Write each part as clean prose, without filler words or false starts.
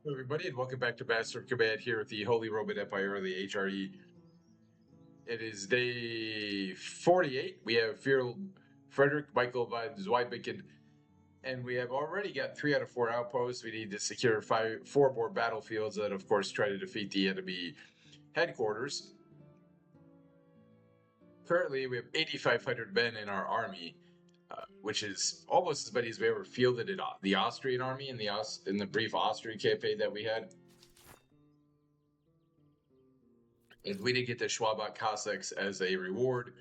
Hello, everybody, and welcome back to Master Command here with the Holy Roman Empire, or the HRE. It is day 48. We have Frederick Michael von Zweibicken, and we have already got 3 out of 4 outposts. We need to secure 4 more battlefields, and of course, try to defeat the enemy headquarters. Currently, we have 8,500 men in our army, which is almost as many as we ever fielded in the Austrian army in the brief Austrian campaign that we had. And we did get the Schwabach Cossacks as a reward.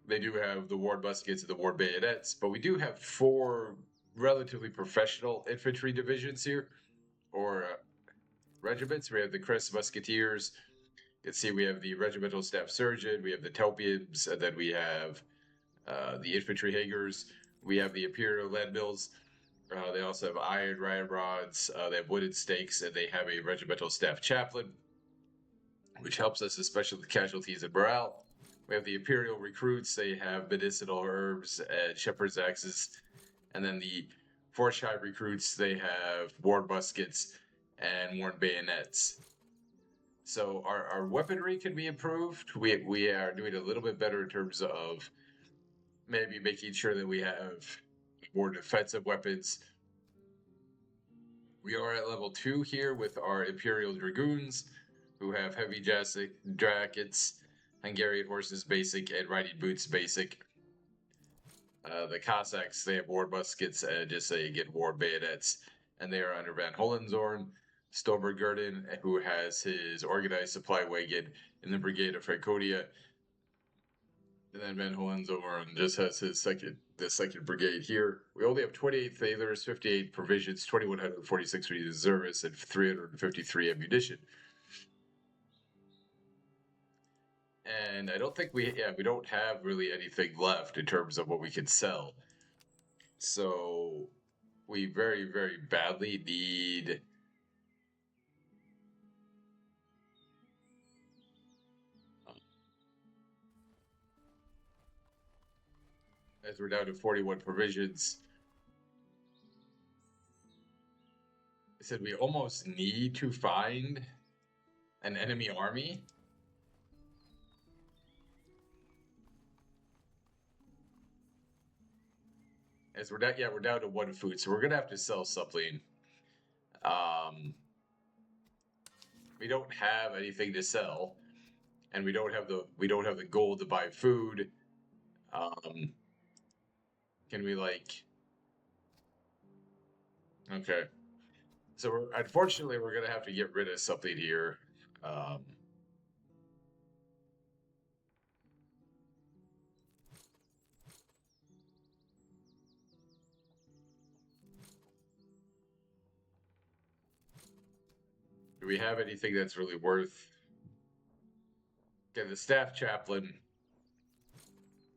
They do have the Ward muskets and the Ward bayonets, but we do have 4 relatively professional infantry divisions here, or regiments. We have the Crest Musketeers. You can see we have the Regimental Staff Surgeon, we have the Telpians, and then we have the Infantry Hagers. We have the Imperial Lead Mills. They also have iron ramrods. They have wooden stakes, and they have a Regimental Staff Chaplain, which helps us, especially with casualties and morale. We have the Imperial recruits. They have medicinal herbs and shepherd's axes. And then the Forshire recruits, they have war muskets and worn bayonets. So our weaponry can be improved. We are doing a little bit better in terms of maybe making sure that we have more defensive weapons. We are at level 2 here with our Imperial Dragoons, who have heavy jackets, Hungarian horses basic, and riding boots basic. The Cossacks, they have war muskets and just say get war bayonets, and they are under Van Hohenzollern. Stobergurden, who has his organized supply wagon in the Brigade of Franconia. And then Van Hohenzollern just has the second brigade here. We only have 28 thalers, 58 provisions, 2,146 reservists, and 353 ammunition. And I don't think we don't have really anything left in terms of what we can sell. So we very, very badly need as we're down to 41 provisions. I said we almost need to find an enemy army. As we're down to 1 food, so we're gonna have to sell something. We don't have anything to sell, and we don't have the gold to buy food. Can we okay? So unfortunately we're gonna have to get rid of something here. Do we have anything that's really worth? Okay, the staff chaplain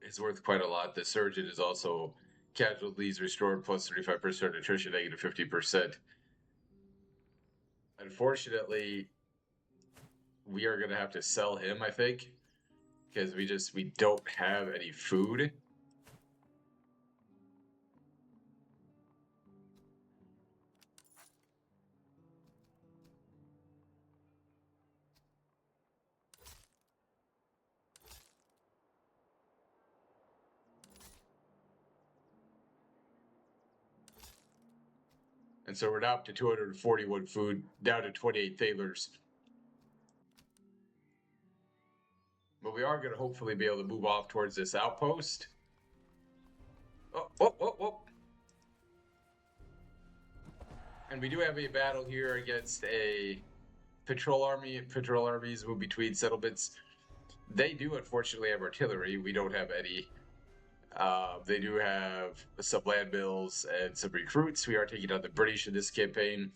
is worth quite a lot. The surgeon is also casualties restored plus 35%, attrition negative 50%. Unfortunately, we are gonna have to sell him, I think, because we don't have any food. And so we're now up to 241 food, down to 28 thalers. But we are going to hopefully be able to move off towards this outpost. Oh. And we do have a battle here against a patrol army. Patrol armies move between settlements. They do unfortunately have artillery. We don't have any. They do have some land mills and some recruits. We are taking on the British in this campaign.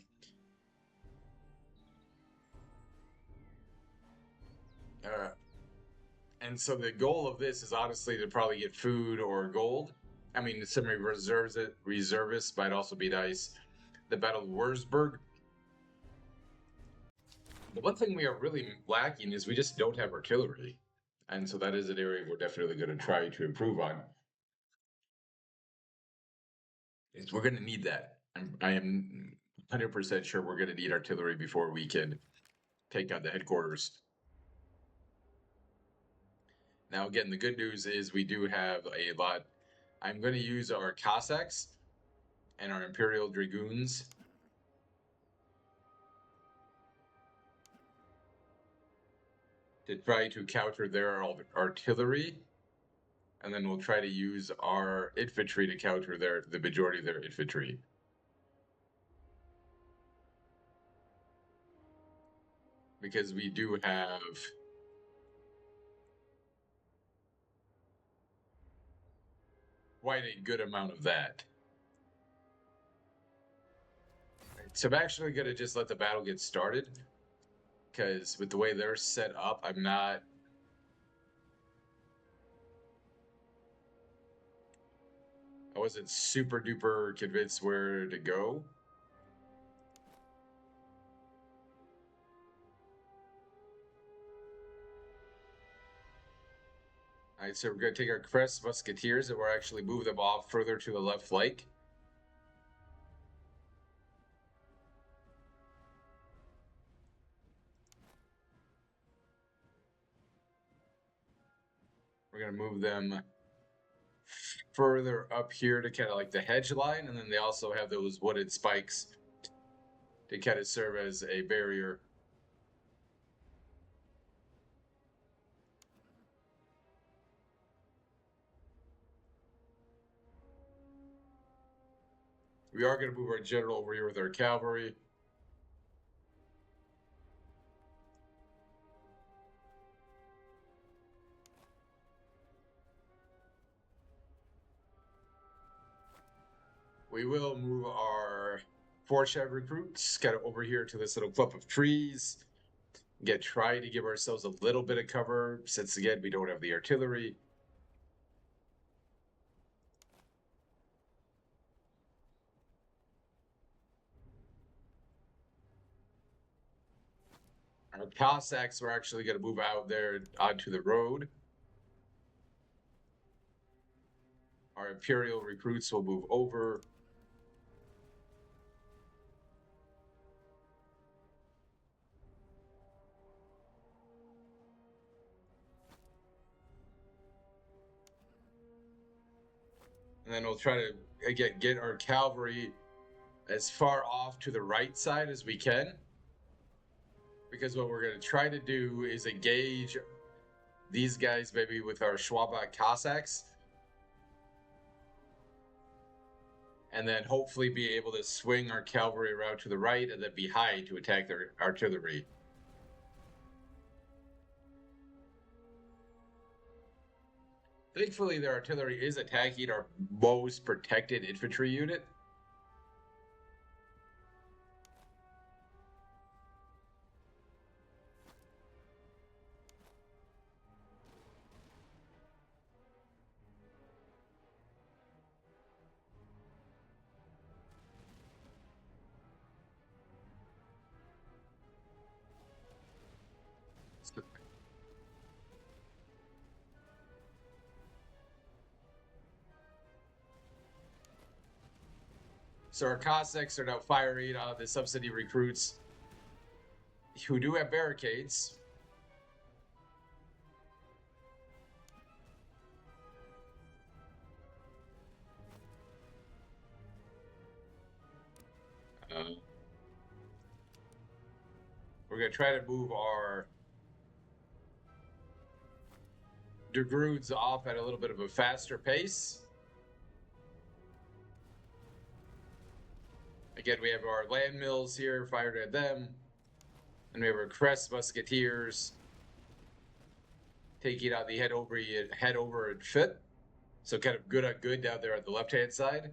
And so the goal of this is honestly to probably get food or gold. I mean, some reservists might also be nice. The Battle of Wurzburg. The one thing we are really lacking is we just don't have artillery. And so that is an area we're definitely going to try to improve on. We're going to need that. I am 100% sure we're going to need artillery before we can take out the headquarters. Now, again, the good news is we do have a lot. I'm going to use our Cossacks and our Imperial Dragoons to try to counter their artillery, and then we'll try to use our infantry to counter the majority of their infantry. Because we do have quite a good amount of that. So I'm actually going to just let the battle get started, because with the way they're set up, I wasn't super duper convinced where to go. All right, so we're going to take our Crest Musketeers and we'll actually move them off further to the left flank. We're going to move them further up here to kind of like the hedge line, and then they also have those wooded spikes to kind of serve as a barrier. We are going to move our general over here with our cavalry. We will move our Foreshad recruits kind of over here to this little clump of trees. Try to give ourselves a little bit of cover, since again we don't have the artillery. Our Cossacks are actually going to move out there onto the road. Our Imperial recruits will move over. And then we'll try to, again, get our cavalry as far off to the right side as we can. Because what we're going to try to do is engage these guys maybe with our Schwabach Cossacks. And then hopefully be able to swing our cavalry around to the right and then behind to attack their artillery. Thankfully, their artillery is attacking our most protected infantry unit. So our Cossacks are now firing on the subsidy recruits who do have barricades. We're going to try to move our Dragoons off at a little bit of a faster pace. Again, we have our land mills here fired at them. And we have our Crest Musketeers taking out the head over and fit. So kind of good on good down there on the left-hand side.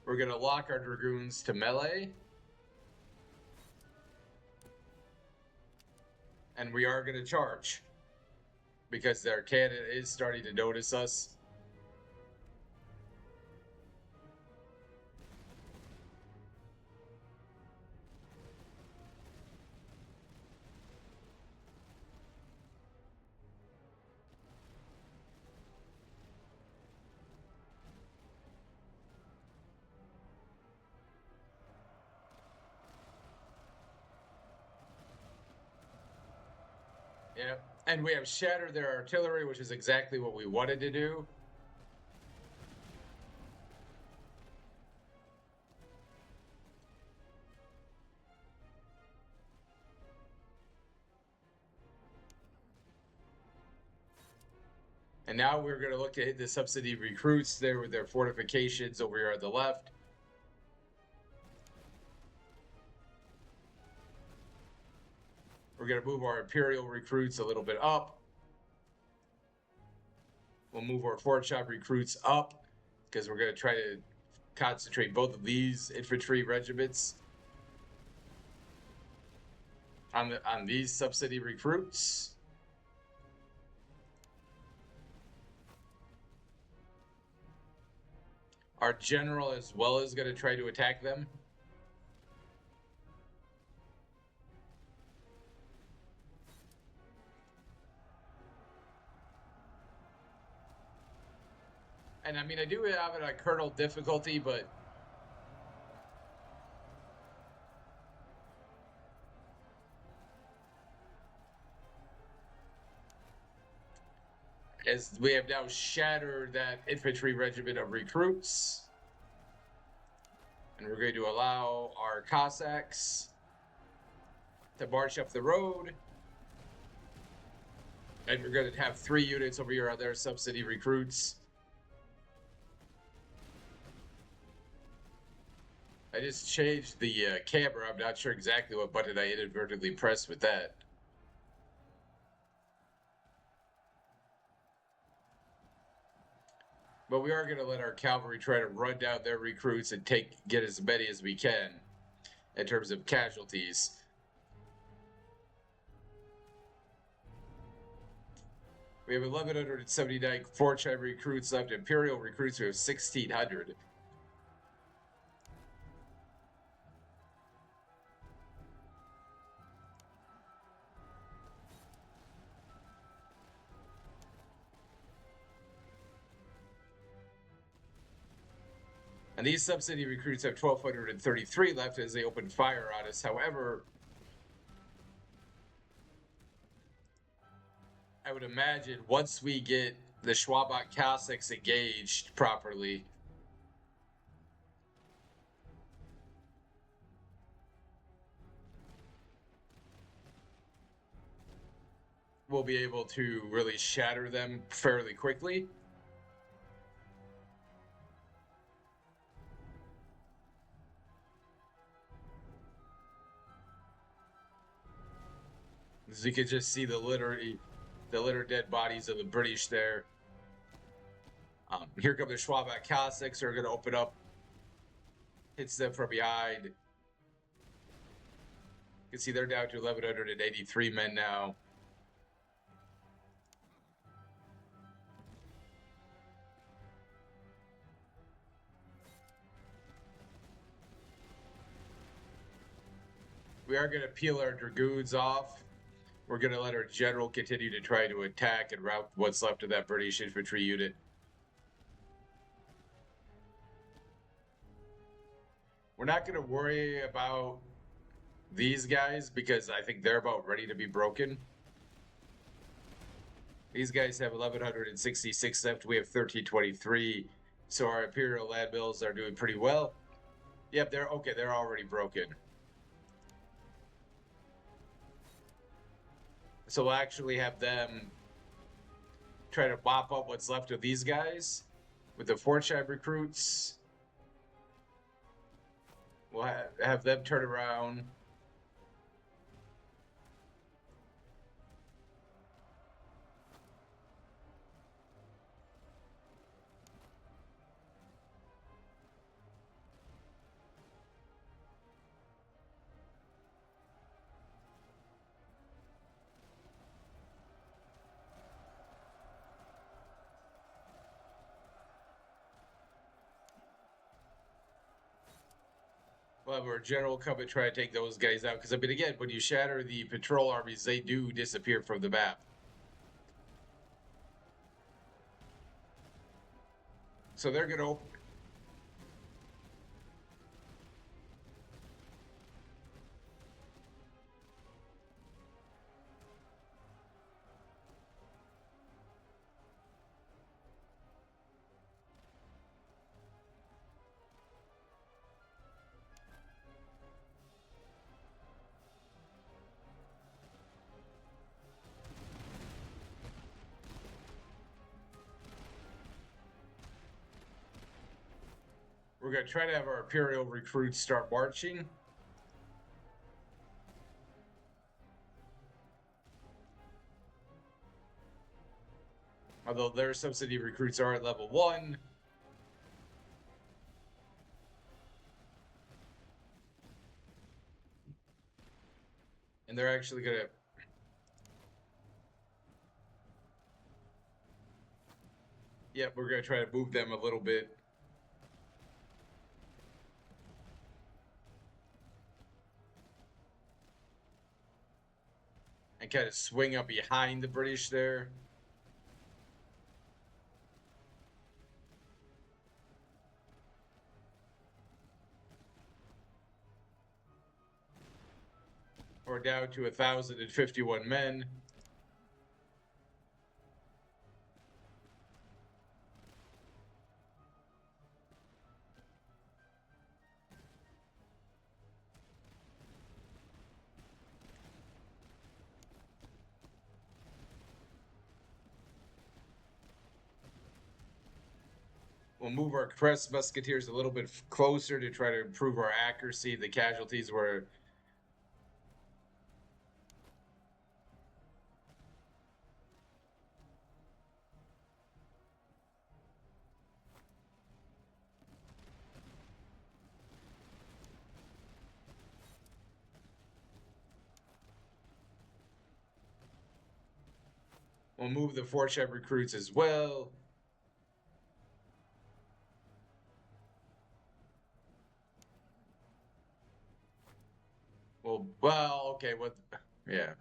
We're going to lock our Dragoons to melee. And we are going to charge, because their cannon is starting to notice us. Yeah. And we have shattered their artillery, which is exactly what we wanted to do. And now we're going to look at the subsidy recruits there with their fortifications over here on the left. We're going to move our Imperial recruits a little bit up. We'll move our Fort Shop recruits up because we're going to try to concentrate both of these infantry regiments on these subsidy recruits. Our general as well is going to try to attack them. And I mean, I do have it on Colonel difficulty, but as we have now shattered that infantry regiment of recruits. And we're going to allow our Cossacks to march up the road. And we're going to have 3 units over here on their subsidy recruits. I just changed the camera. I'm not sure exactly what button I inadvertently pressed with that. But we are going to let our cavalry try to run down their recruits and get as many as we can in terms of casualties. We have 1,179 Fortune recruits left. Imperial recruits, we have 1,600. And these subsidy recruits have 1,233 left as they open fire on us. However, I would imagine once we get the Schwabach Cossacks engaged properly, we'll be able to really shatter them fairly quickly. As you can just see the litter dead bodies of the British there. Here come the Schwabach Cossacks. They're going to open up, hits them from behind. You can see they're down to 1,183 men now. We are going to peel our dragoons off. We're going to let our general continue to try to attack and rout what's left of that British infantry unit. We're not going to worry about these guys because I think they're about ready to be broken. These guys have 1,166 left. We have 1,323. So our Imperial land mills are doing pretty well. Yep, they're okay. They're already broken. So we'll actually have them try to mop up what's left of these guys with the Fortune recruits. We'll have them turn around. We'll have our general come and try to take those guys out. Because, I mean, again, when you shatter the patrol armies, they do disappear from the map. So they're going to We're going to try to have our Imperial recruits start marching. Although their subsidy recruits are at level 1. And they're actually going to... Yep, we're going to try to move them a little bit. And kind of swing up behind the British there. We're down to 1,051 men. We'll move our crest musketeers a little bit closer to try to improve our accuracy. The casualties were... We'll move the Fortune recruits as well. Well, okay, what? Yeah.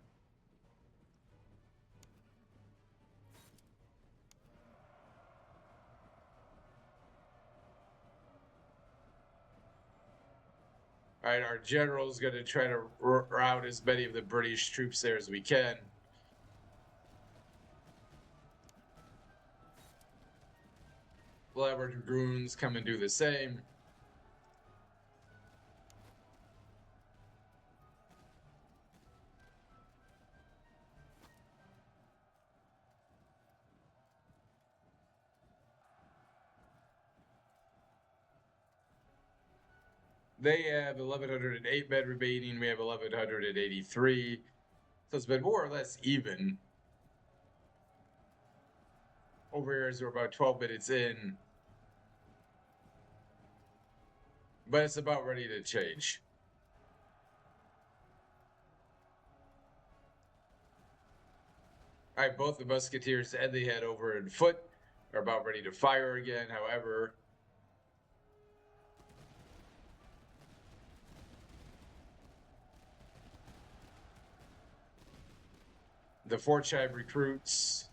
All right, our general's going to try to rout as many of the British troops there as we can. We'll have our dragoons come and do the same. They have 1,108 men remaining. We have 1,183. So it's been more or less even. Over here, as we're about 12 minutes in. But it's about ready to change. All right, both the musketeers and the head over in foot are about ready to fire again. However, the Fortune recruits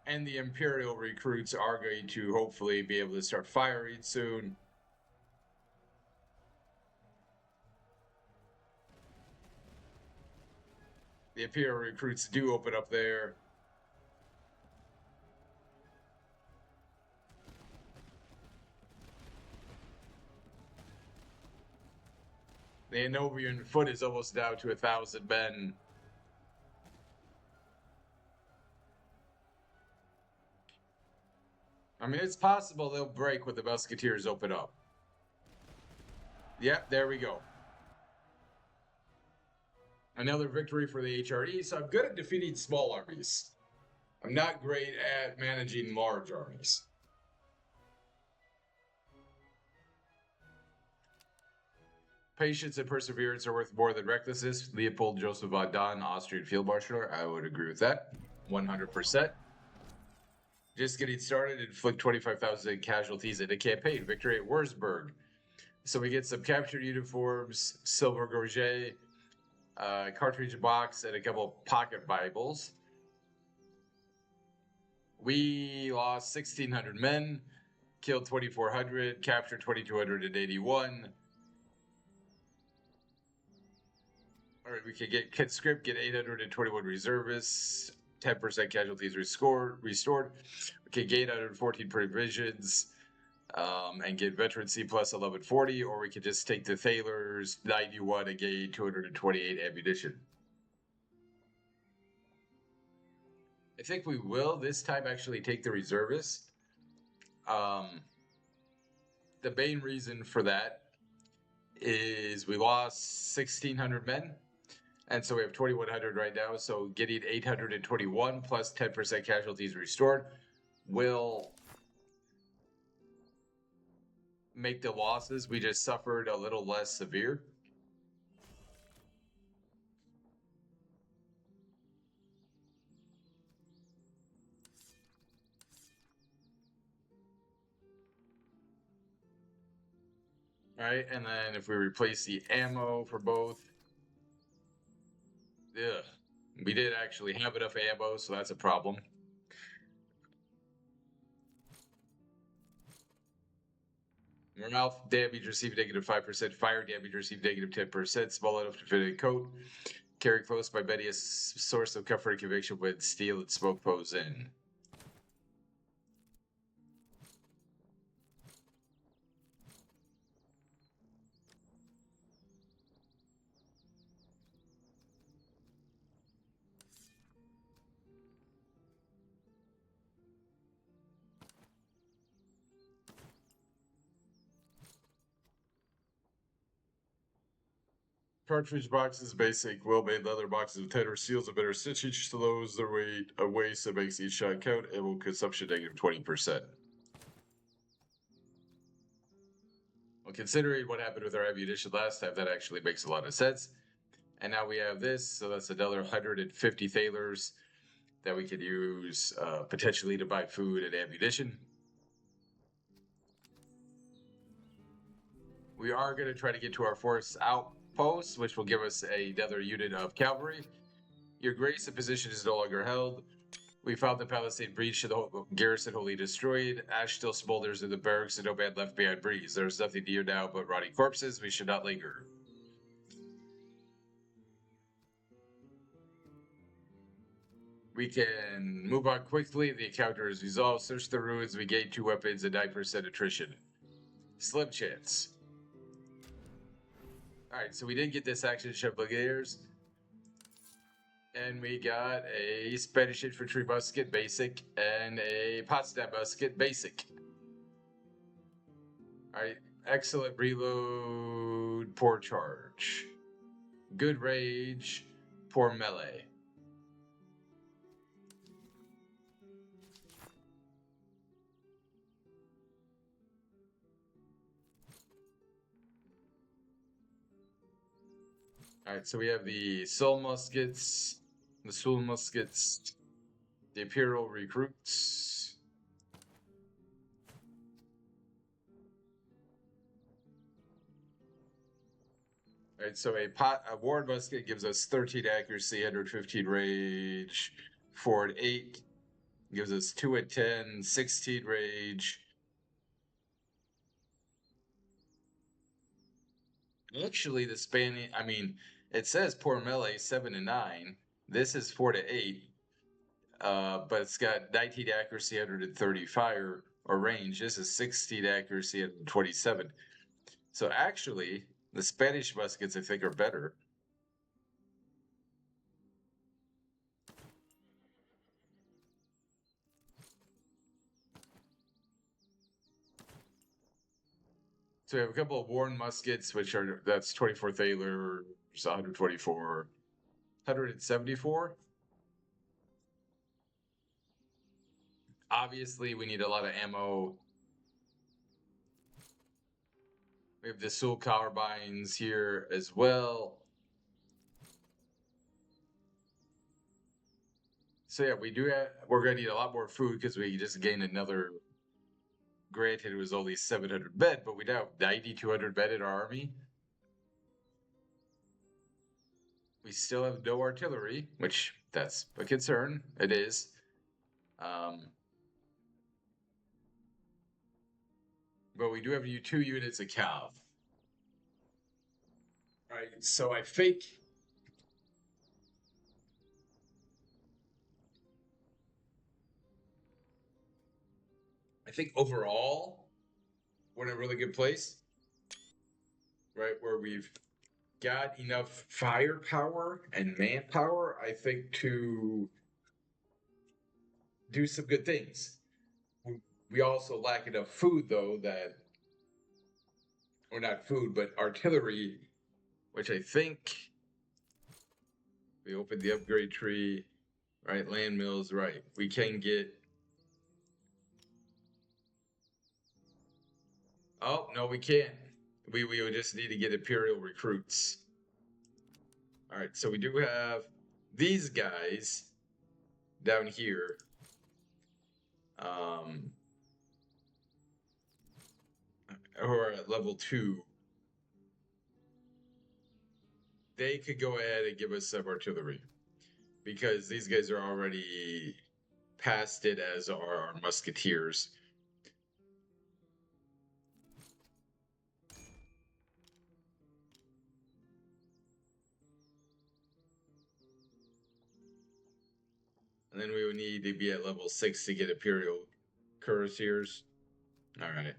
and the Imperial recruits are going to hopefully be able to start firing soon. The Imperial recruits do open up there. The Hanoverian foot is almost down to 1,000 men. I mean, it's possible they'll break when the musketeers open up. Yep, there we go. Another victory for the HRE. So I'm good at defeating small armies. I'm not great at managing large armies. Patience and perseverance are worth more than recklessness. Leopold Joseph von Daun, Austrian Field Marshal. I would agree with that. 100%. Just getting started, inflict 25,000 casualties in a campaign. Victory at Wurzburg. So we get some captured uniforms, silver gorget, cartridge box, and a couple of pocket Bibles. We lost 1,600 men, killed 2,400, captured 2,281. All right, we can get conscript, get 821 reservists, 10% casualties restored. We can gain 114 provisions, and get veteran C plus 1140, or we could just take the Thaler's 91 and gain 228 ammunition. I think we will this time actually take the reservists. Um, the main reason for that is we lost 1,600 men, and so we have 2,100 right now. So getting 821 plus 10% casualties restored will make the losses we just suffered a little less severe. All right, and then if we replace the ammo for both, ugh, we did actually have enough ammo, so that's a problem. Mouth damage received -5%, fire damage received -10%, small enough to fit a coat. Carry close by many a source of comfort and conviction when steel and smoke pose in. Cartridge boxes, basic, well-made leather boxes with tighter seals and better stitching slows their weight away, so it makes each shot count. Ammo consumption -20%. Well, considering what happened with our ammunition last time, that actually makes a lot of sense. And now we have this, so that's another 150 thalers that we could use potentially to buy food and ammunition. We are going to try to get to our force outpost, which will give us another unit of cavalry. Your grace, the position is no longer held. We found the palisade breach and the garrison wholly destroyed. Ash still smolders in the barracks and no man left behind breeze. There's nothing near now but rotting corpses. We should not linger. We can move on quickly. The encounter is resolved. Search the ruins. We gain 2 weapons and 9% attrition. Slim chance. Alright, so we did get this action Chevaliers. And we got a Spanish infantry musket basic and a Potsdam musket basic. Alright, excellent reload, poor charge. Good range, poor melee. Alright, so we have the Soul muskets, the Soul muskets, the Imperial recruits. Alright, so a Ward musket gives us 13 accuracy, 115 range, 4 and 8. Gives us 2 and 10, 16 range. Actually, the Spanish, I mean, it says poor melee 7 and 9. This is 4 to 8. But it's got 19 accuracy, 130 fire or range. This is 16 accuracy, 127. So actually, the Spanish muskets I think are better. So we have a couple of worn muskets, which are that's 24 Thaler, 124, 174. Obviously, we need a lot of ammo. We have the Soul carbines here as well. So yeah, we're gonna need a lot more food because we just gained another. Granted, it was only 700 men, but we now have 9,200 men in our army. We still have no artillery, which that's a concern. It is. But we do have 2 units of cav. All right, so I think overall we're in a really good place, right? Where we've got enough firepower and manpower, I think, to do some good things. We also lack enough food, though, that, or not food, but artillery, which I think we opened the upgrade tree, right? Land mills, right? We can get. Oh no, we can't. We would just need to get Imperial recruits. All right, so we do have these guys down here. Who are at level 2. They could go ahead and give us some artillery because these guys are already past it, as are our musketeers. And then we would need to be at level 6 to get Imperial Cuirassiers. Alright.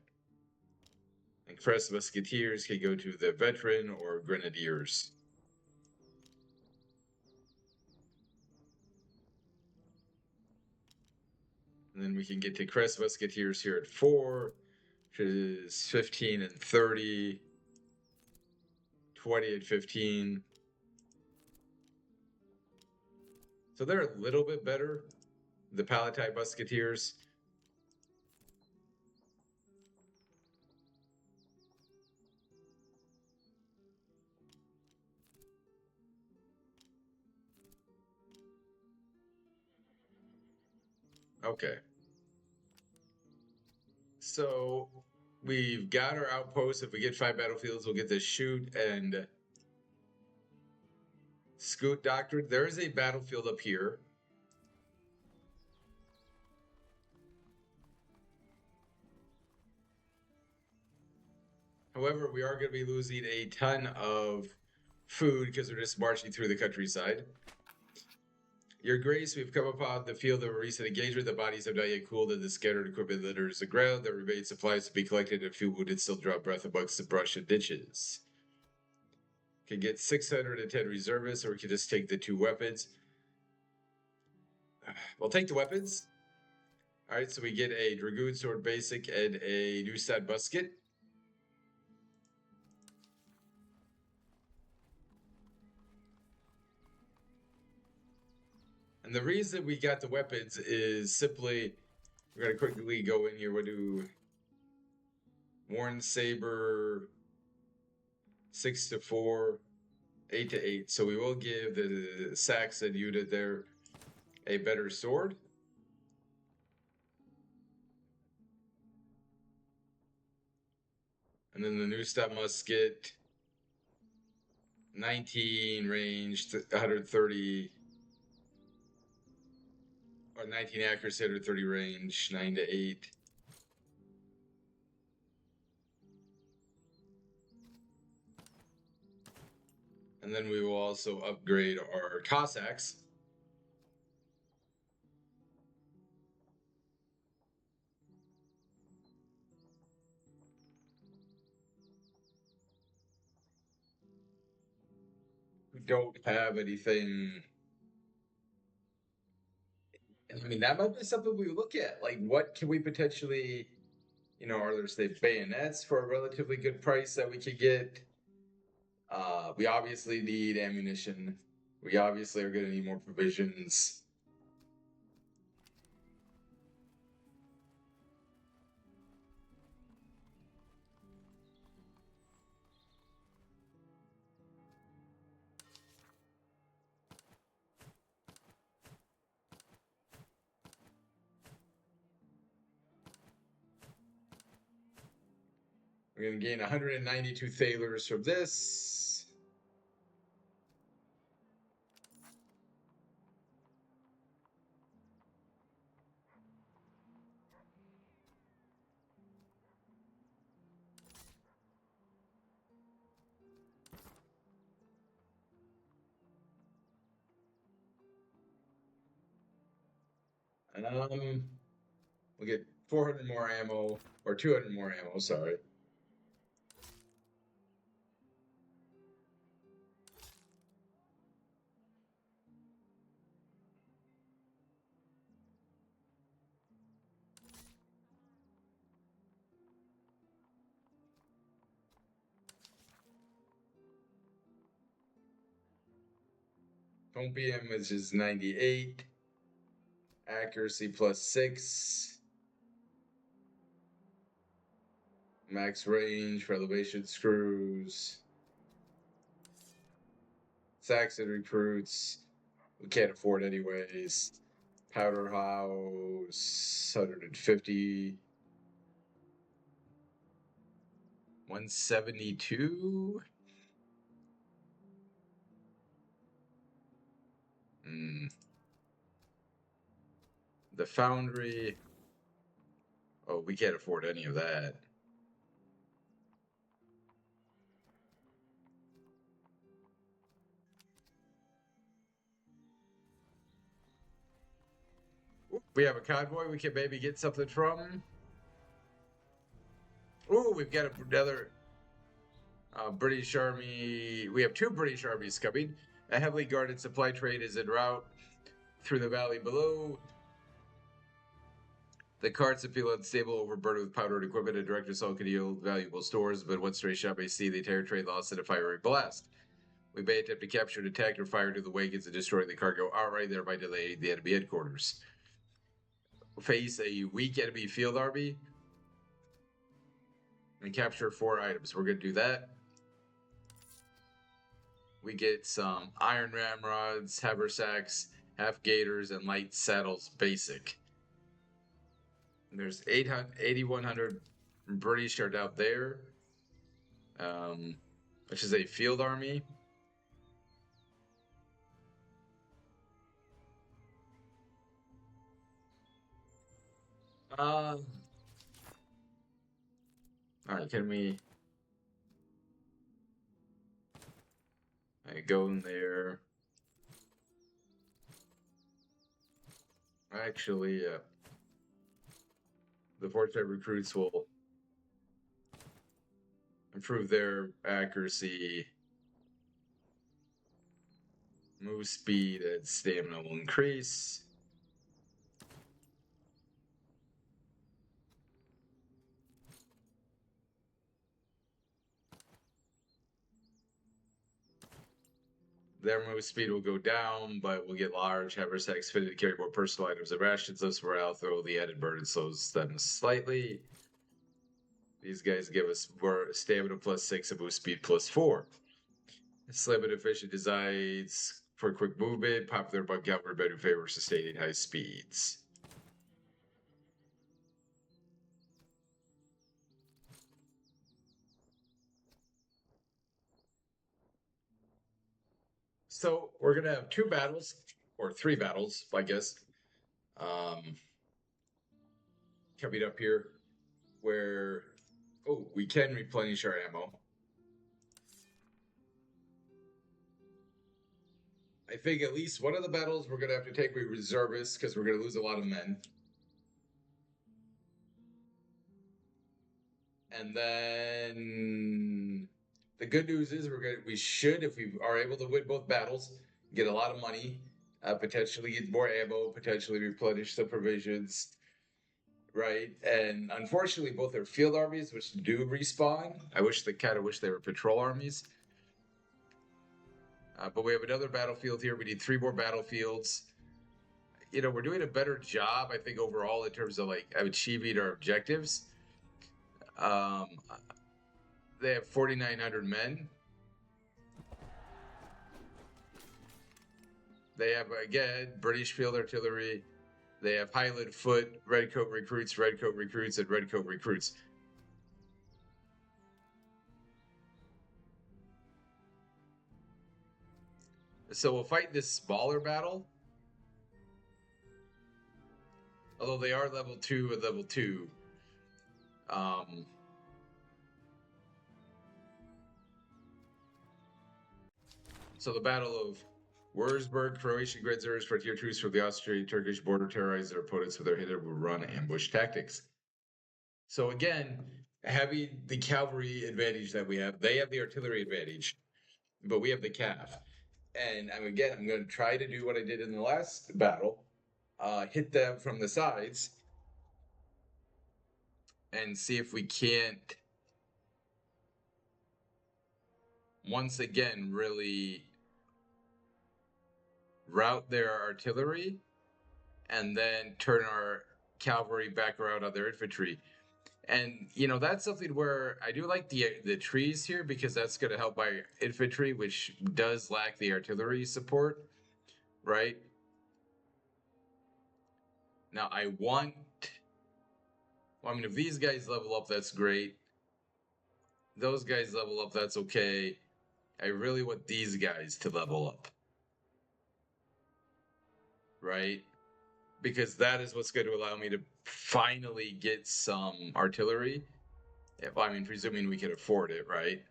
And Crest Musketeers can go to the Veteran or Grenadiers. And then we can get to Crest Musketeers here at 4, which is 15 and 30, 20 and 15. So they're a little bit better, the Palatine Musketeers. Okay. So we've got our outposts. If we get 5 battlefields, we'll get the shoot and scoot doctrine. There is a battlefield up here. However, we are going to be losing a ton of food because we're just marching through the countryside. Your Grace, we've come upon the field of a recent engagement. The bodies have not yet cooled, and the scattered equipment litters the ground. There remain supplies to be collected, and a few wounded still draw breath amongst the brush and ditches. Can get 610 reservists, or we can just take the 2 weapons. We'll take the weapons. All right, so we get a Dragoon Sword Basic and a Neustadt Musket. And the reason we got the weapons is simply, we're going to quickly go in here. We'll do Worn Saber 6 to 4, 8 to 8. So we will give the Saxon unit there a better sword. And then the Neustadt Musket, 19 range, 130, or 19 accuracy, 130 range, 9 to 8. And then we will also upgrade our Cossacks. We don't have anything. I mean, that might be something we look at. Like, what can we potentially, are there, say, bayonets for a relatively good price that we could get? We obviously need ammunition. We obviously are going to need more provisions. We're going to gain 192 thalers from this. We'll get 400 more ammo, or 200 more ammo, sorry. Compium, which is 98. Accuracy +6. Max range for elevation screws. Saxon recruits. We can't afford anyways. Powder house, 150. 172. The foundry. Oh, we can't afford any of that. We have a convoy we can maybe get something from. Ooh, we've got another British Army. We have two British armies coming. A heavily guarded supply train is en route through the valley below. The carts feel unstable, overburdened with powdered equipment, and direct assault can yield valuable stores, but one stray shot may see the entire train lost in a fiery blast. We may attempt to capture an attack or fire to the wagons and destroy the cargo outright, thereby delaying the enemy headquarters. Face a weak enemy field army and capture 4 items. We're going to do that. We get some iron ramrods, haversacks, half gaiters, and light saddles basic. And there's 8,100 British are out there, which is a field army. All right, can we go in there? Actually, the four-type recruits will improve their accuracy, move speed, and stamina will increase. Their move speed will go down, but we'll get large haversacks fitted to carry more personal items and rations. Those morale, though the added burden slows them slightly. These guys give us more stamina +6 and move speed +4. Slim and efficient designs for quick movement, popular among government who favor sustaining high speeds. So we're gonna have 2 battles, or 3 battles, I guess, coming up here, where we can replenish our ammo. I think at least one of the battles we're gonna have to take with reservists because we're gonna lose a lot of men. And then the good news is we should, if we are able to win both battles, get a lot of money, potentially get more ammo, potentially replenish the provisions, right? And unfortunately, both are field armies, which do respawn. I kind of wish they were patrol armies. But we have another battlefield here. We need 3 more battlefields. You know, we're doing a better job, I think, overall in terms of like achieving our objectives. They have 4,900 men. They have, again, British field artillery. They have Highland foot, redcoat recruits, and redcoat recruits. So we'll fight this smaller battle. Although they are level 2 and level 2. So the Battle of Wurzburg, Croatian Grenadiers, frontier troops from the Austrian-Turkish border terrorized their opponents with their hit and run ambush tactics. So again, having the cavalry advantage that we have, they have the artillery advantage, but we have the cav. And I'm going to try to do what I did in the last battle, hit them from the sides, and see if we can't once again really route their artillery, and then turn our cavalry back around on their infantry. And that's something where I do like the trees here, because that's going to help my infantry, which does lack the artillery support, right? Now I want, well, I mean, if these guys level up, that's great. Those guys level up, that's okay. I really want these guys to level up, right? Because that is what's going to allow me to finally get some artillery. Well, I mean, presuming we can afford it, right?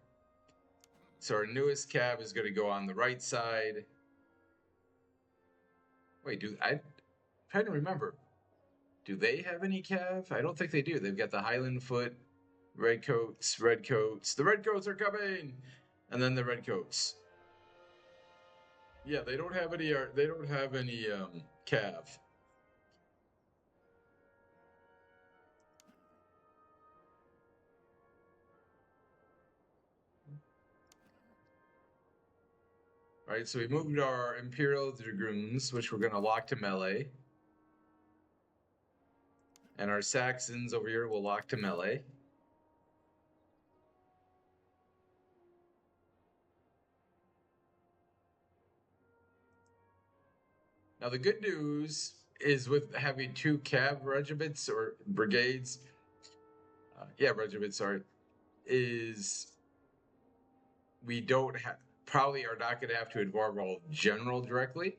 So our newest cab is going to go on the right side. Wait, I'm trying to remember. Do they have any cav? I don't think they do. They've got the Highland Foot, redcoats, redcoats. The redcoats are coming, and then the redcoats. Yeah, they don't have any. They don't have any cav. Right, so we moved our Imperial Dragoons, which we're going to lock to melee. And our Saxons over here will lock to melee. Now, the good news is with having two cav regiments or brigades, regiments, sorry, is we don't have, probably are not going to have to involve all general directly.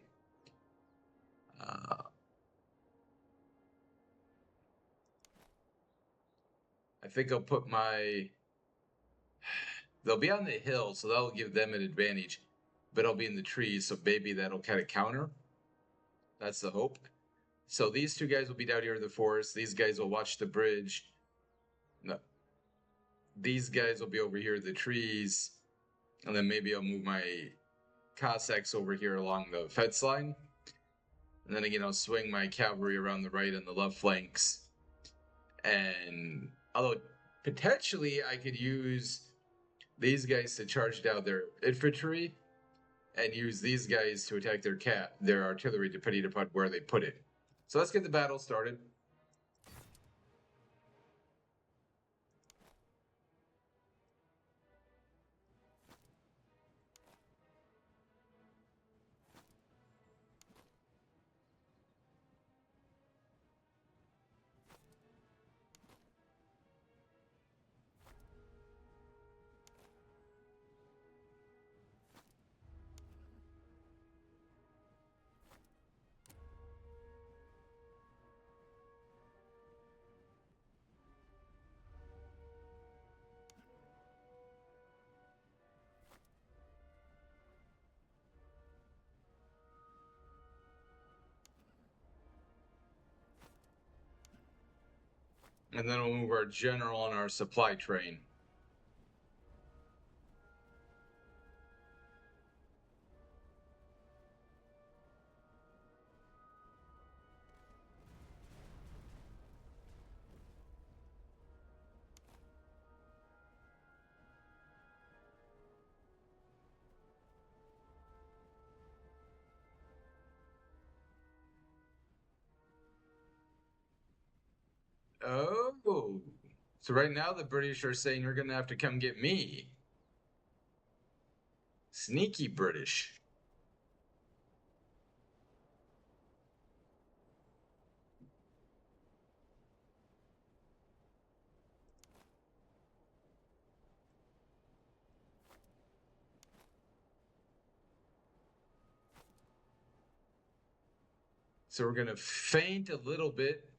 I think I'll put they'll be on the hill, so that'll give them an advantage, but I'll be in the trees, so maybe that'll kind of counter. That's the hope. So these two guys will be down here in the forest. These guys will watch the bridge. No. These guys will be over here in the trees. And then maybe I'll move my Cossacks over here along the fence line. And then again, I'll swing my cavalry around the right and the left flanks. And although potentially I could use these guys to charge down their infantry and use these guys to attack their artillery, depending upon where they put it. So let's get the battle started. And then we'll move our general on our supply train. Oh, so right now the British are saying you're going to have to come get me. Sneaky British. So we're going to feint a little bit.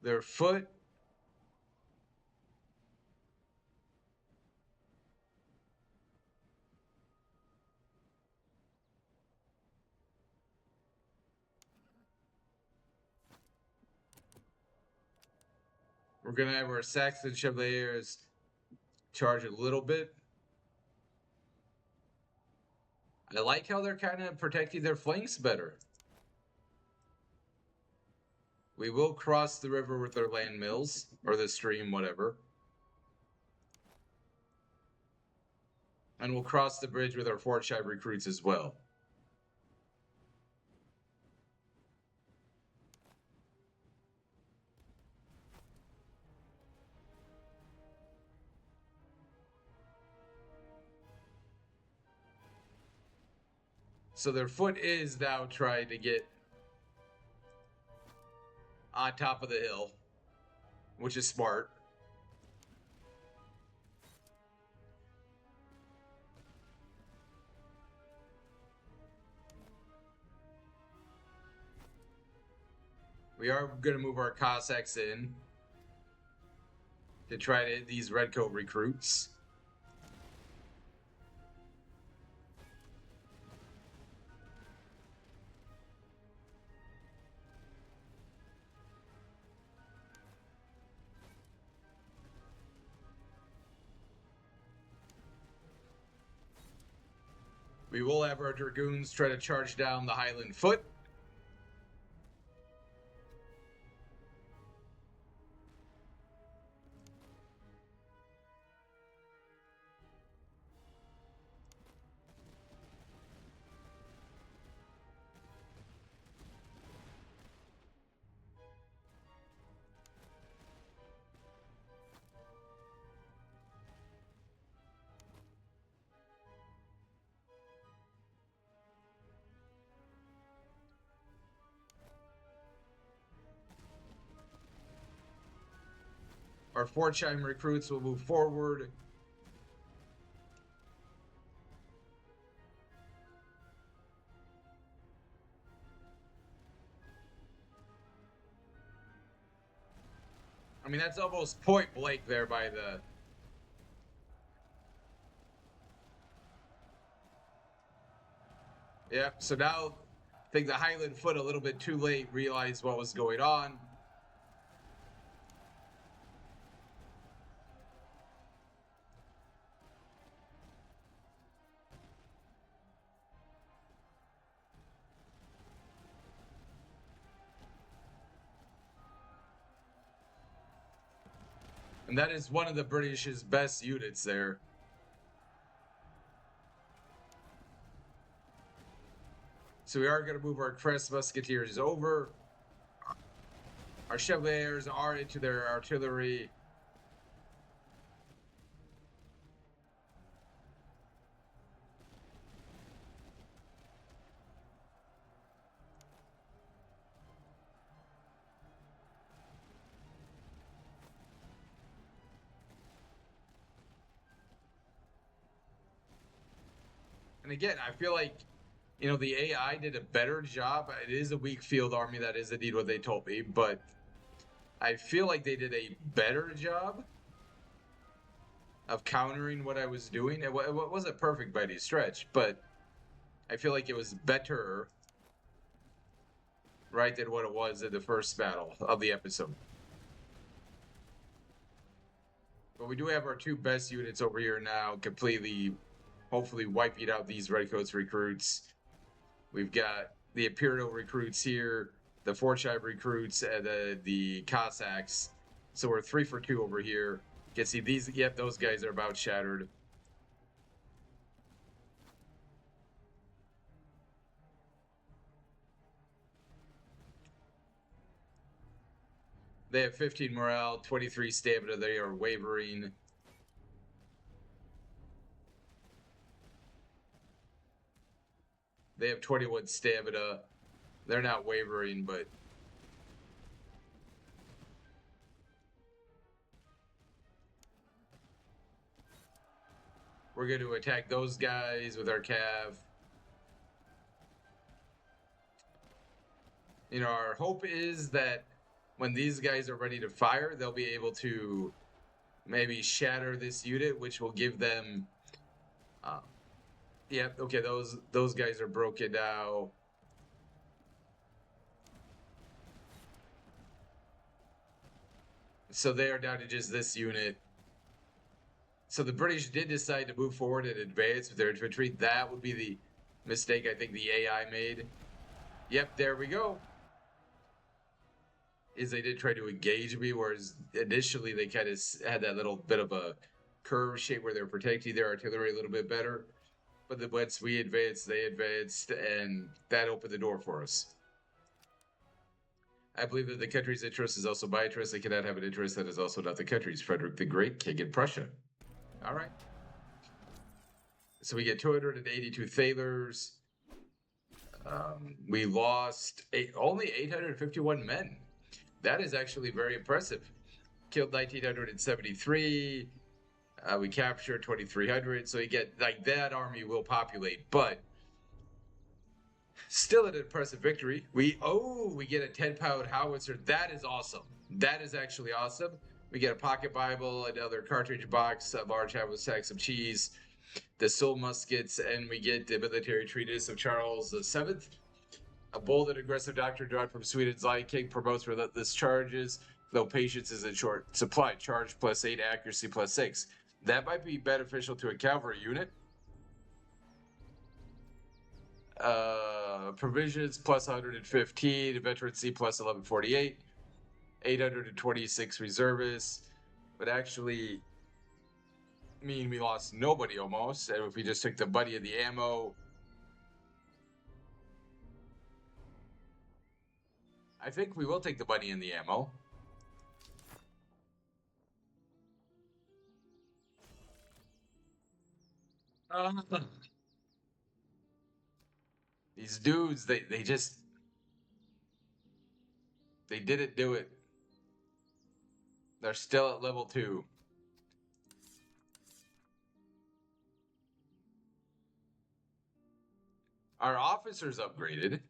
Their foot. We're going to have our Saxon Chevaliers charge a little bit. I like how they're kind of protecting their flanks better. We will cross the river with our land mills, or the stream, whatever. And we'll cross the bridge with our Fortshire recruits as well. So their foot is now trying to get on top of the hill, which is smart. We are going to move our Cossacks in to try to hit these Redcoat recruits. We will have our Dragoons try to charge down the Highland Foot. Our Fortshire recruits will move forward. I mean, that's almost point blank there by the... Yep, so now I think the Highland Foot a little bit too late realized what was going on. And that is one of the British's best units there. So we are going to move our Crest Musketeers over. Our Chevaliers are into their artillery. And again, I feel like, you know, the AI did a better job. It is a weak field army. That is indeed what they told me. But I feel like they did a better job of countering what I was doing. It wasn't perfect by any stretch, but I feel like it was better, right, than what it was in the first battle of the episode. But we do have our two best units over here now, completely, hopefully wiping out these Redcoats recruits. We've got the Imperial recruits here, the Fortshire recruits, and the Cossacks. So we're 3 for 2 over here. You can see these, yep, those guys are about shattered. They have 15 morale, 23 stamina. They are wavering. They have 21 stamina. They're not wavering, but... we're going to attack those guys with our cav. You know, our hope is that when these guys are ready to fire, they'll be able to maybe shatter this unit, which will give them... yeah, okay, those guys are broken now. So they are down to just this unit. So the British did decide to move forward and advance with their infantry. That would be mistake I think the AI made. Yep, there we go. Is they did try to engage me, whereas initially they kind of had that little bit of a curve shape where they're protecting their artillery a little bit better. But then once we advanced, they advanced, and that opened the door for us. I believe that the country's interest is also my interest. They cannot have an interest that is also not the country's. Frederick the Great, King in Prussia. All right. So we get 282 thalers. We lost only 851 men. That is actually very impressive. Killed 1,973. We captured 2,300. So you get like that army will populate, but still an impressive victory. We get a 10-pound howitzer. That is awesome. That is actually awesome. We get a pocket Bible, another cartridge box, a large haversack, some cheese, the Soul muskets, and we get the military treatise of Charles VII. A bold and aggressive doctrine drawn from Sweden's Lion King promotes relentless charges, though patience is in short supply. Charge +8, accuracy +6. That might be beneficial to a cavalry unit. Provisions +115, veterancy +1148, 826 reservists, but actually mean we lost nobody almost. And if we just took the buddy of the ammo, I think we will take the buddy and the ammo. These dudes, they didn't do it. They're still at level 2. Our officers upgraded.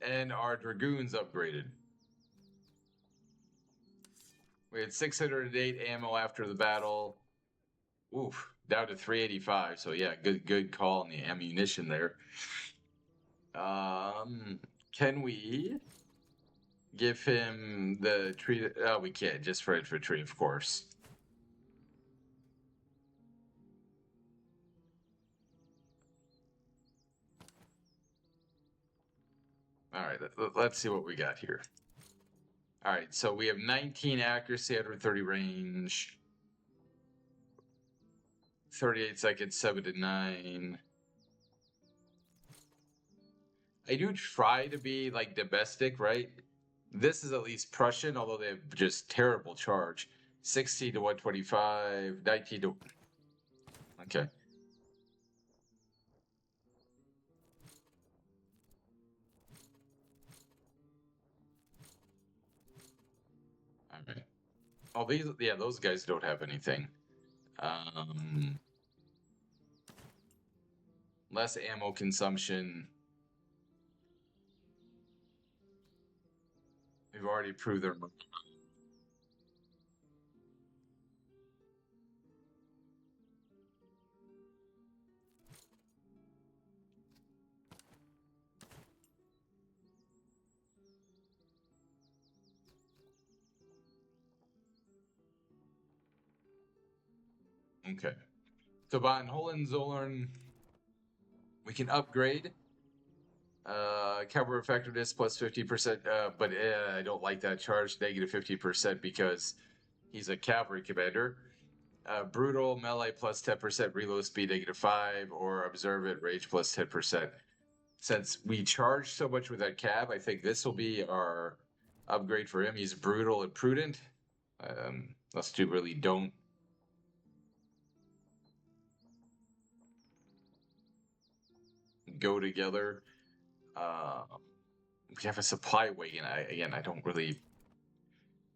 And our dragoons upgraded. We had 608 ammo after the battle. Oof, down to 385. So yeah, good call on the ammunition there. Can we give him the treat? Oh, we can't. Just for infantry, of course. All right, let's see what we got here. All right, so we have 19 accuracy, 130 range, 38 seconds, 7 to 9. I do try to be like domestic, right? This is at least Prussian, although they have just terrible charge. 16 to 125, 19 to... Okay. All right. Oh, those guys don't have anything. Less ammo consumption. We've already proved their... Okay. So von Hohenzollern, we can upgrade. Cavalry effectiveness +50%, but I don't like that charge, -50% because he's a cavalry commander. Brutal, melee +10%, reload speed -5, or observant, rage +10%. Since we charge so much with that cab, I think this will be our upgrade for him. He's brutal and prudent. Those two really don't go together. We have a supply wagon. I don't really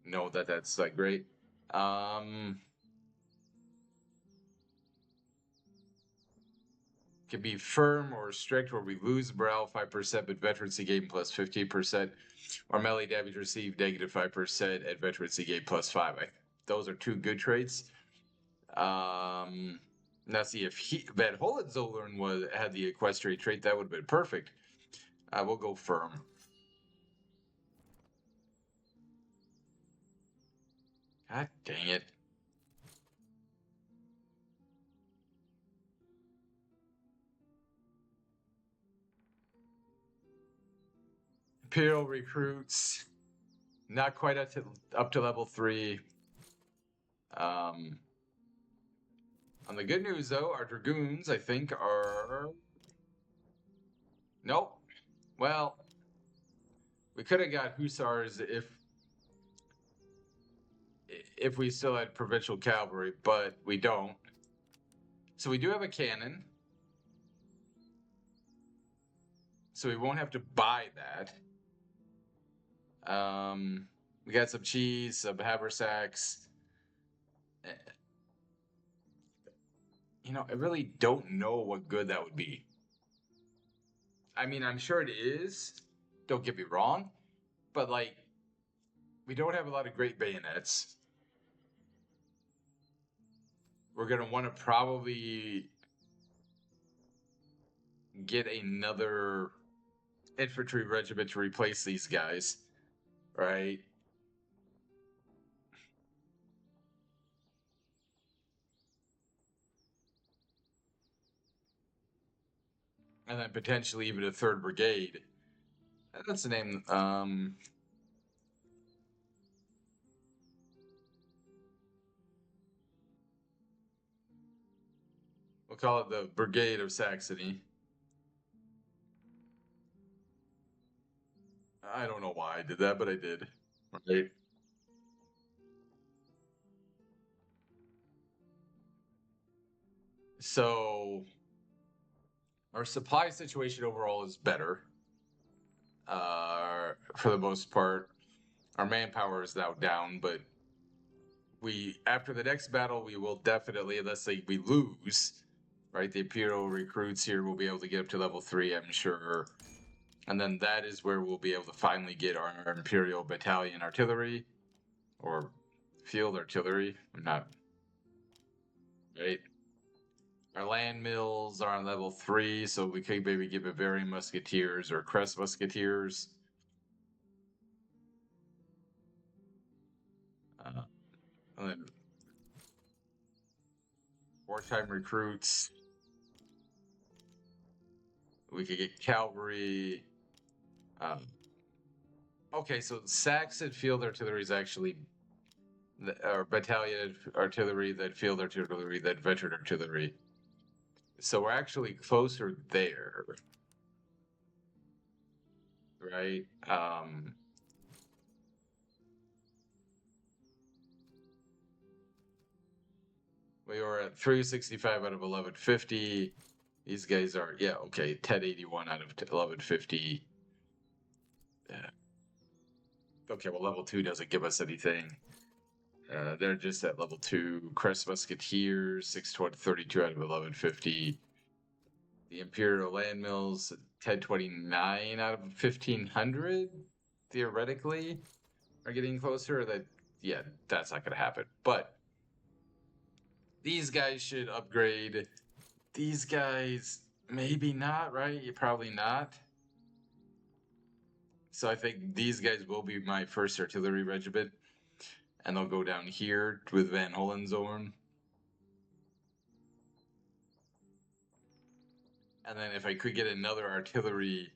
know that that's like great. Can be firm or strict, where we lose morale 5%, but veterancy gain +15%, or melee damage received -5%, and veterancy gain +5. Those are two good traits. Now see if Van Hohenzollern had the equestrian trait, that would have been perfect. We'll go firm. God dang it. Imperial recruits, not quite up to level 3. On the good news, though, our dragoons, I think, are... Nope. Well, we could have got hussars if we still had provincial cavalry, but we don't. So we do have a cannon. So we won't have to buy that. We got some cheese, some haversacks. You know, I really don't know what good that would be. I mean, I'm sure it is. Don't get me wrong. But, like, we don't have a lot of great bayonets. We're going to want to probably get another infantry regiment to replace these guys, right? And then potentially even a 3rd brigade. That's the name. We'll call it the Brigade of Saxony. I don't know why I did that, but I did. Right? So our supply situation overall is better. For the most part, our manpower is now down, but after the next battle, we will definitely, unless we lose, right? The Imperial recruits here will be able to get up to level 3, I'm sure. And then that is where we'll be able to finally get our Imperial Battalion Artillery, or Field Artillery, not, right? Our land mills are on level 3, so we could maybe give Bavarian Musketeers or Crest Musketeers. And then wartime recruits. We could get cavalry. Okay, so Saxon Field Artillery is actually our battalion artillery, then field artillery, then veteran artillery. So we're actually closer there, right? We were at 365 out of 1150. These guys are, yeah, okay, 1081 out of 1150. Yeah. Okay, well, level 2 doesn't give us anything. They're just at level 2. Crest Musketeers, 632 out of 1150. The Imperial Land Mills, 1029 out of 1500, theoretically, are getting closer. Yeah, that's not going to happen. But these guys should upgrade. These guys, maybe not, right? Probably not. So I think these guys will be my first artillery regiment. And they'll go down here with Van Hohenzollern. And then if I could get another artillery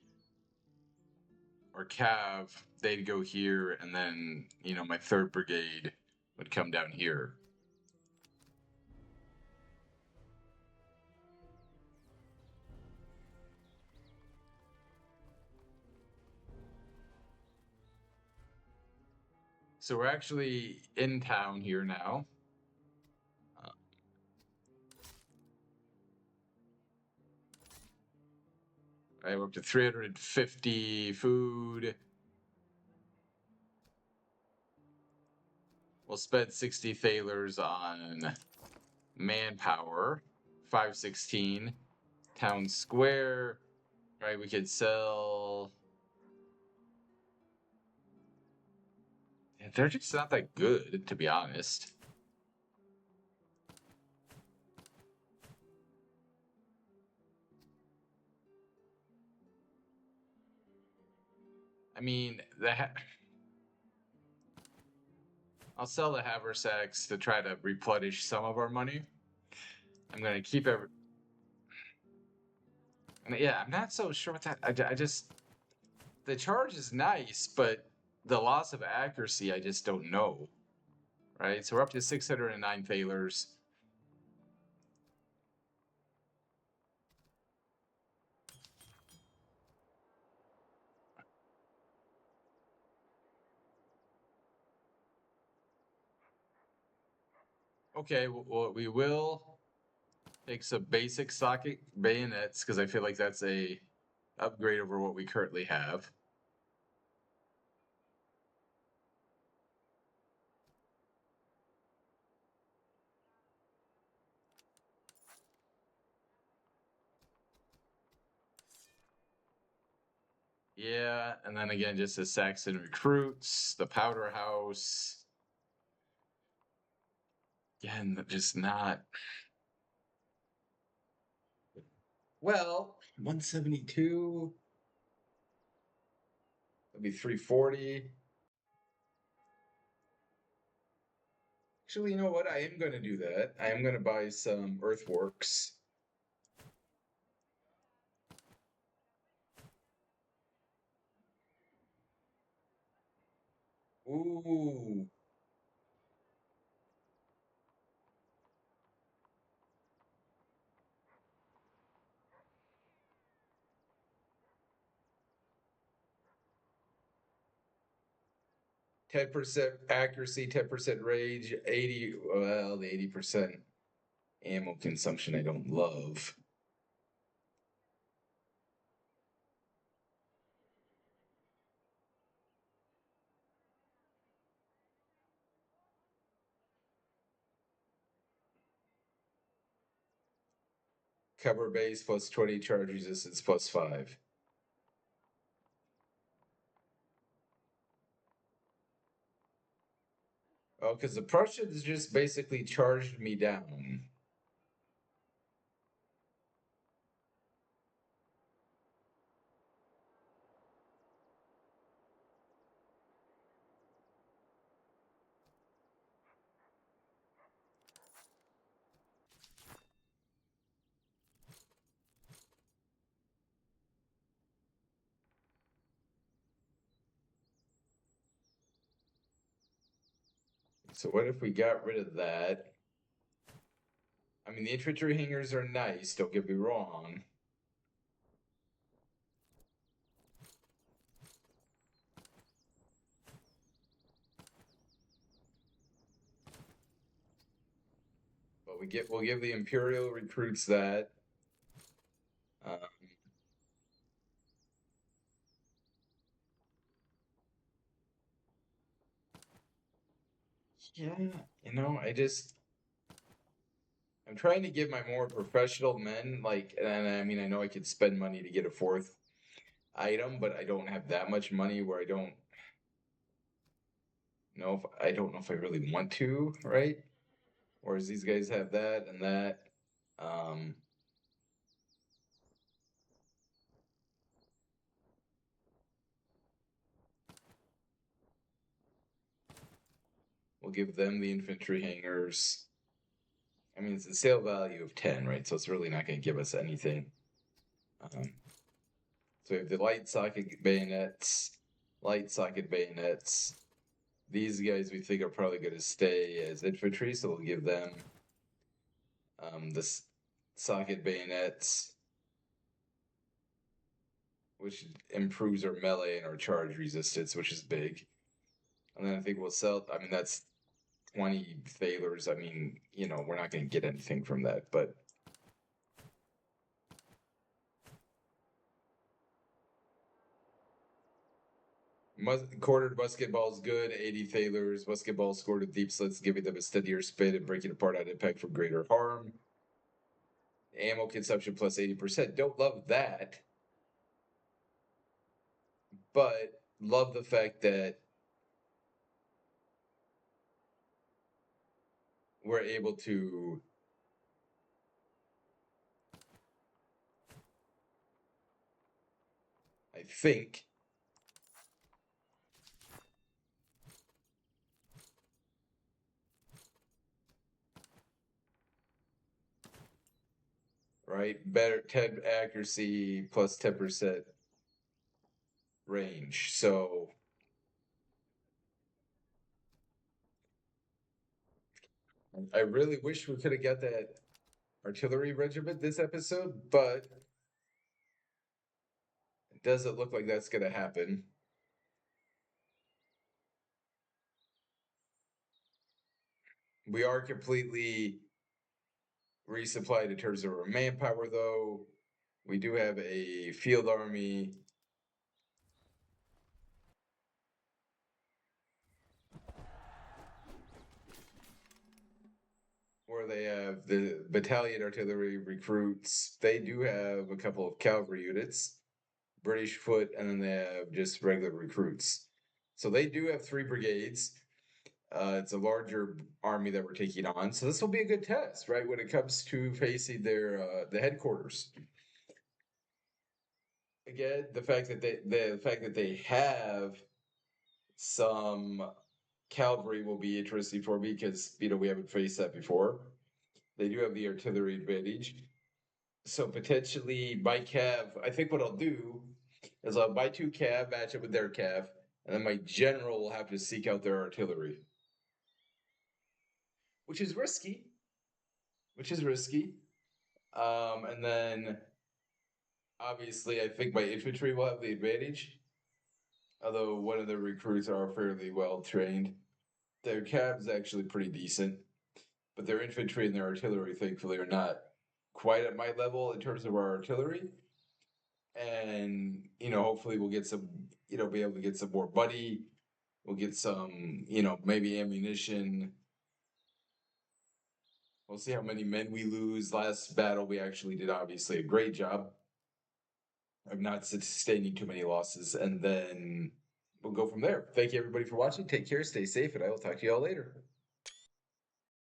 or cav, they'd go here, and then, you know, my 3rd brigade would come down here. So we're actually in town here now. Right, we're up to 350 food. We'll spend 60 thalers on manpower. 516. Town square. Right, we could sell... They're just not that good, to be honest. I mean, I'll sell the haversacks to try to replenish some of our money. I'm going to keep every... Yeah, I'm not so sure what that... I just... the charge is nice, but the loss of accuracy, I just don't know. Right? So we're up to 609 failures. Okay, well, we will take some basic socket bayonets because I feel like that's a upgrade over what we currently have. Yeah, and then again, just the Saxon recruits, the powder house. Again, just not well. 172. That'd be 340. Actually, you know what? I am going to do that. I am going to buy some earthworks. Ooh. 10% accuracy, 10% range, 80. Well, the 80% ammo consumption I don't love. Cover base plus 20, charge resistance plus 5. Oh, because the Prussians just basically charged me down. So what if we got rid of that? I mean, the infantry hangars are nice, don't get me wrong. But we'll give the Imperial recruits that. Um, yeah, I'm trying to give my more professional men and I mean I know I could spend money to get a fourth item, but I don't have that much money where I don't know if I really want to, right? Whereas these guys have that and that. Um, we'll give them the infantry hangars. I mean, it's a sale value of 10, right? So it's really not going to give us anything. So we have the light socket bayonets, light socket bayonets. These guys we think are probably going to stay as infantry, so we'll give them the socket bayonets, which improves our melee and our charge resistance, which is big. And then I think we'll sell. I mean, that's 20 thalers. I mean, we're not going to get anything from that, but quartered musket balls good. 80 thalers. Musket balls scored with deep slits, giving them a steadier spin and breaking apart on impact for greater harm. Ammo consumption plus 80%. Don't love that, but love the fact that we're able to I think right better 10 accuracy plus 10%. range. So I really wish we could have got that artillery regiment this episode, but it doesn't look like that's going to happen. We are completely resupplied in terms of our manpower, though. We do have a field army. Where they have the battalion artillery recruits. They do have a couple of cavalry units, British foot, and then they have just regular recruits. So they do have 3 brigades. It's a larger army that we're taking on, so this will be a good test, right? When it comes to facing their the headquarters. Again, the fact that they have some cavalry will be interesting for me because we haven't faced that before. They do have the artillery advantage. So potentially my cav, I think what I'll do is I'll buy 2 cav, match it with their cav, and then my general will have to seek out their artillery, which is risky. Which is risky. And then obviously I think my infantry will have the advantage. Although one of the recruits are fairly well trained. Their cav's actually pretty decent, but their infantry and their artillery, thankfully, are not quite at my level in terms of our artillery. And hopefully we'll get some, be able to get some more buddy. We'll get some, maybe ammunition. We'll see how many men we lose. Last battle, we actually did obviously a great job of not sustaining too many losses, and then we'll go from there. Thank you everybody for watching. Take care, stay safe, and I will talk to you all later.